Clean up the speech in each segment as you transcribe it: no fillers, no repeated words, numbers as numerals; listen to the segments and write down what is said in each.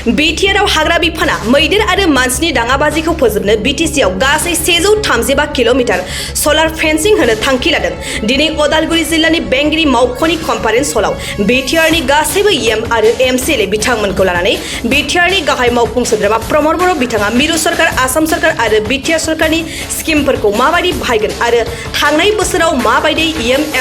बिटिआरआव हाग्रा बिफाना मैदेर आरो मानसिनि दाङाबाजिखौ फोजोबनो बिटिसिआव गासै 135 किल'मिटार सलार फेन्सिं होनो थांखि लादों। दिनै उदालगुरि जिल्लानि बेंगिरि मावख'नि कनफारेन्स हलाव बिटिआरनि गासैबो एम आरो एमसिएलए बिथांमोनखौ लानानै बिटिआरनि गाहाय मावफुं सोद्रोमा प्रमद बर' बिथाङा मिरु सरकार, आसाम सरकार आरो बिटिआर सरकारनि स्किमफोरखौ माबायदि बाहायगोन आरो थांनाय बोसोराव माबायदि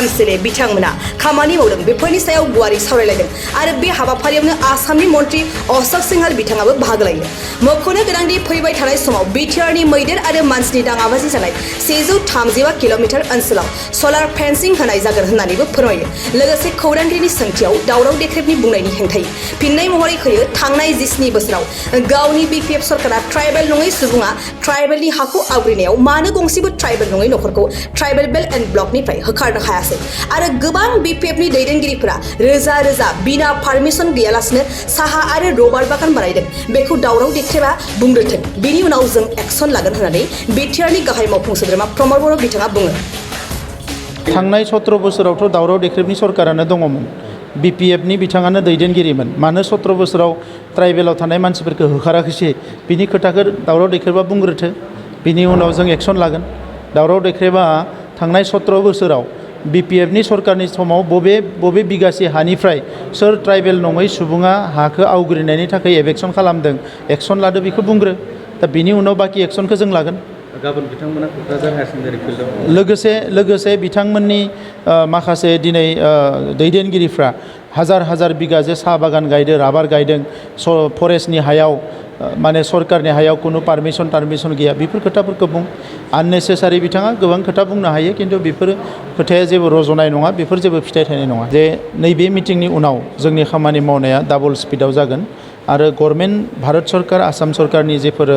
एमसिएलए बिथांमोना खामानि मावदों बेफोरनि सायाव गुवारै सावरायलायदों आरो बे हाबाफारियावनो आसामनि मन्त्रि अशोक सिंहाल बिथाङाबो बाहागो लायो। मख'नो गोनांदि फैबाय थानाय समाव बिटिआरनि मैदेर आरो मानसिनि दाङाबाजि जानाय 135 किल'मिटार ओनसोलाव सलार फेन्सिं होनाय जागोन होननानैबो फोरमायो। लोगोसे खौरांगिरिनि सोंथियाव दावराव देख्रेबनि बुंनायनि हेंथायै फिननाय महरै होयो थांनाय 17 बोसोराव गावनि बिपिएफ सरकारा ट्राइबेल नङै सुबुङा ट्राइबेलनि हाखौ आवग्रिनायाव मानो गंसेबो ट्राइबेल नङै नखरखौ ट्राइबेल बेल्ट एन्ड ब्लकनिफ्राय होखारनो हायासै आरो गोबां बिपिएफनि दैदेनगिरिफोरा रोजा रोजा बिना पारमिसन गैयालासिनो साहा आरो रबार बागान बानायदों बेखौ दावराव देख्रेबा बुंदोंथों बिनि उनाव जों एक्सन लागोन होननानै बिटिआरनि गाहाय मावफुं सोद्रोमा प्रमद बर' बिथाङा बुङो। थांनाय 17 बोसोरावथ' दावराव देख्रेबनि सरकारानो दङमोन। बिपिएफनि बिथाङानो दैदेनगिरिमोन। मानो 17 बोसोराव ट्राइबेलाव थानाय मानसिफोरखौ होखाराखैसै बिनि खोथाखौ दावराव देख्रेबा बुंग्रोथो, बिनि उनाव जों एक्सन लागोन। दावराव देख्रेबा थांनाय 17 बोसोराव बिपिएफनि सरकारनि समाव बबे बिगासे हानिफ्राय सोर ट्राइबेल नङै सुबुङा हाखौ आवग्रिनायनि थाखाय एभेक्सन खालामदों, एक्सन लादो बेखौ बुंग्रो। दा बिनि उनाव बाखि एक्सनखौ जों लागोन। गाबोन बिथांमोना क'क्राझार हायार सेकेन्डारि फिल्डआव लोगोसे बिथांमोननि माखासे दिनै दैदेनगिरिफ्रा हाजार बिगाजे साहा बागान गायदों, राबार गायदों, फरेस्टनि हायाव माने सरकारनि हायाव खुनु पारमिसन गैया। बेफोर खोथाफोरखौ बुं। आननेसेसारि बिथाङा गोबां खोथा बुंनो हायो, खिन्थु बेफोर खोथाया जेबो रज'नाय नङा, बेफोर जेबो फिथाइ थायनाय नङा। जे नैबे मिटिंनि उनाव जोंनि खामानि मावनाया डाबल स्पिडआव जागोन आरो गभर्नमेन्ट भारत सरकार, आसाम सरकारनि जेफोर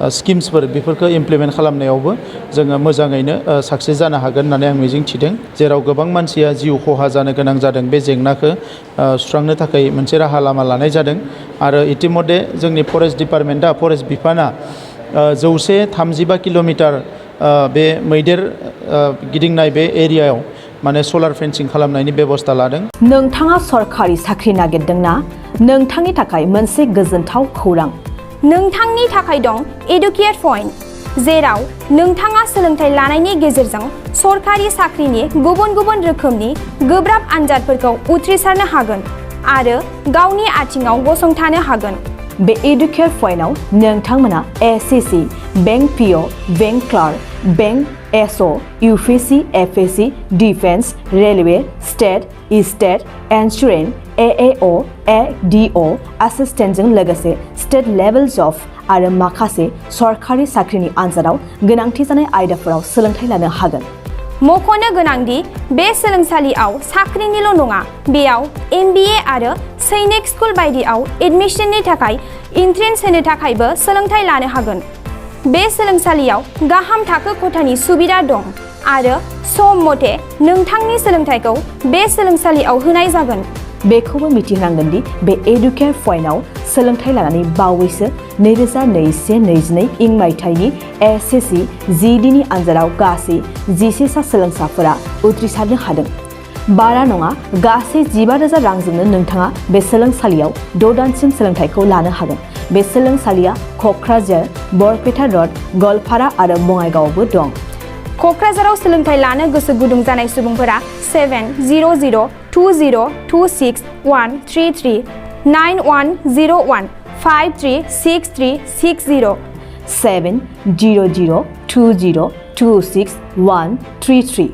स्किम्सफोर बेफोरखौ इमप्लिमेन्ट खालामनायावबो जोङो मोजाङैनो साक्सेस जानो हागोन होननानै आं मिजिं थिदों। जेराव गोबां मानसिया जिउ खहा जानो गोनां जादों, बे जेंनाखौ सुस्रांनो थाखाय मोनसे राहा लामा लानाय जादों आरो इतिमধ্যे जोंनि फरेस्ट डिपार्टमेन्टआ, फरेस्ट बिफाना 135 किल'मिटार बे मैदेर गिदिंनाय बे एरियायाव माने सलार फेन्सिं खालामनायनि बेबस्था लादों। नोंथाङा सरकारि साख्रि नागिरदोंना? नोंथांनि थाखाय मोनसे गोजोनथाव खौरां। नोंथांनि थाखाय दं एडुकेट पइन्ट, जेराव नोंथाङा सोलोंथाइ लानायनि गेजेरजों सरकारि साख्रिनि गुबुन रोखोमनि गोब्राब आनजादफोरखौ उथ्रिसारनो हागोन आरो गावनि आथिङाव गसंथानो हागोन। बे एडुकेट पइन्टआव नोंथांमोना SSC, bank PO, bank clerk, bank SO, UPSC, एफएससि, डिफेन्स, रेलवे, स्टेट इन्सुरेन्स, एएअ, एडिअ एसिस्टेन्टजों लोगोसे स्टेट लेभेल जब आरो माखासे सरकारि साख्रिनि आनजादाव गोनांथि जानाय आयदाफोराव सोलोंथाइ लानो हागोन। मख'नो गोनांदि बे सोलोंसालियाव साख्रिनिल' नङा, बेयाव एमबिए आरो सैनिक स्कुल बायदियाव एडमिसननि थाखाय एन्ट्रेन्स होनो थाखायबो सोलोंथाइ लानो हागोन। बे सोलोंसालियाव गाहाम थाखो खथानि सुबिदा दं आरो सम मथे नोंथांनि सोलोंथाइखौ बे सोलोंसालियाव होनाय जागोन। बेखौबो मिथिनांगोन दि बे एडुकेट पइन्टआव सोलोंथाइ लानानै बावैसो 2021-22 इं मायथाइनि एसएससि जिडिनि आनजादाव गासै 11 सा सोलोंसाफोरा उथ्रिसारनो हादों। बारा नङा, गासै 15,000 रांजोंनो नोंथाङा बे सोलोंसालियाव 6 दानसिम सोलोंथाइखौ लानो हागोन। बे सोलोंसालिया क'क्राझार, बरपेटा रड, गवालपारा आरो बङाइगावआवबो दं। क'क्राझाराव सोलोंथाइ लानो गोसो गुदुं जानाय सुबुंफोरा 70020263133 9101536360 70020263133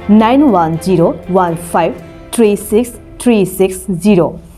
9101536360